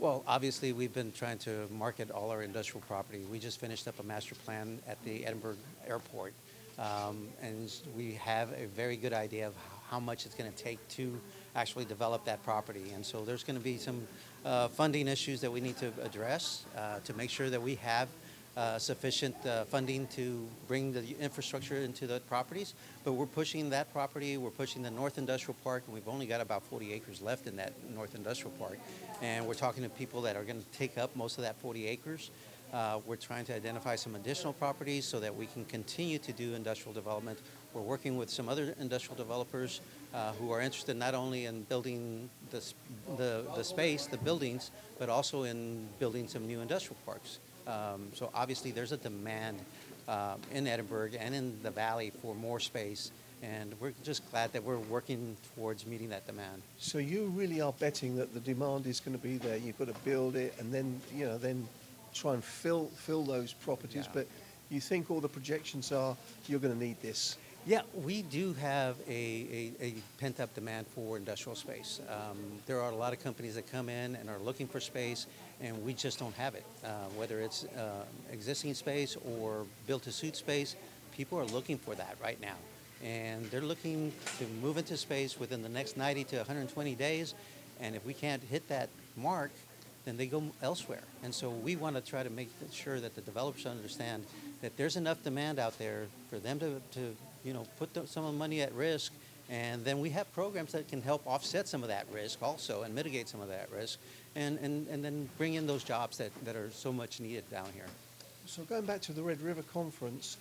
Well, obviously, we've been trying to market all our industrial property. We just finished up a master plan at the Edinburg airport, and we have a very good idea of how much it's going to take to actually develop that property. And so there's going to be some funding issues that we need to address to make sure that we have sufficient funding to bring the infrastructure into the properties. But we're pushing that property, we're pushing the North Industrial Park, and we've only got about 40 acres left in that North Industrial Park. And we're talking to people that are going to take up most of that 40 acres. We're trying to identify some additional properties so that we can continue to do industrial development. We're working with some other industrial developers who are interested not only in building the space, the buildings, but also in building some new industrial parks. So obviously there's a demand in Edinburg and in the valley for more space, and we're just glad that we're working towards meeting that demand. So you really are betting that the demand is going to be there. You've got to build it and then, then try and fill those properties. Yeah. But you think all the projections are you're going to need this. Yeah, we do have a pent-up demand for industrial space. There are a lot of companies that come in and are looking for space, and we just don't have it. Whether it's existing space or built-to-suit space, people are looking for that right now. And they're looking to move into space within the next 90 to 120 days, and if we can't hit that mark, then they go elsewhere. And so we want to try to make sure that the developers understand that there's enough demand out there for them to put some of the money at risk, and then we have programs that can help offset some of that risk also and mitigate some of that risk, and then bring in those jobs that are so much needed down here. So going back to the Red River Conference,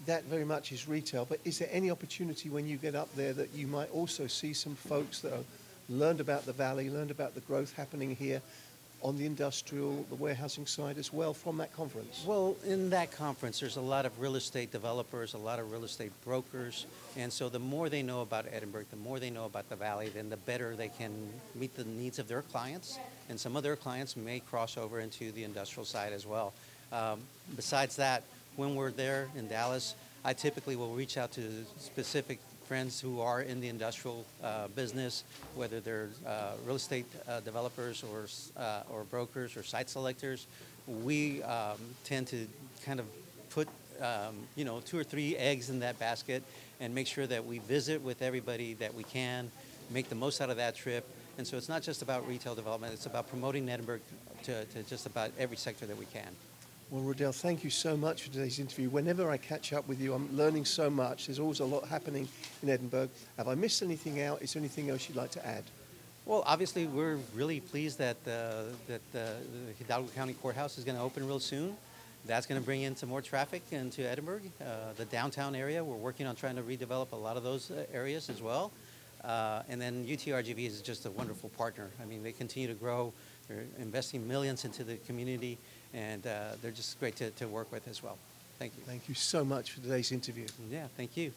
that very much is retail, but is there any opportunity when you get up there that you might also see some folks that have learned about the valley, learned about the growth happening here on the industrial, the warehousing side as well from that conference? Well, in that conference, there's a lot of real estate developers, a lot of real estate brokers, and so the more they know about Edinburg, the more they know about the valley, then the better they can meet the needs of their clients, and some of their clients may cross over into the industrial side as well. Besides that, when we're there in Dallas, I typically will reach out to specific friends who are in the industrial business, whether they're real estate developers or brokers or site selectors. We tend to kind of put 2 or 3 eggs in that basket and make sure that we visit with everybody that we can, make the most out of that trip. And so it's not just about retail development, it's about promoting Edinburg to just about every sector that we can. Well, Raudel, thank you so much for today's interview. Whenever I catch up with you, I'm learning so much. There's always a lot happening in Edinburg. Have I missed anything out? Is there anything else you'd like to add? Well, obviously, we're really pleased that the Hidalgo County Courthouse is going to open real soon. That's going to bring in some more traffic into Edinburg. The downtown area, we're working on trying to redevelop a lot of those areas as well. And then UTRGV is just a wonderful partner. I mean, they continue to grow. They're investing millions into the community, and they're just great to work with as well. Thank you. Thank you so much for today's interview. Yeah, thank you.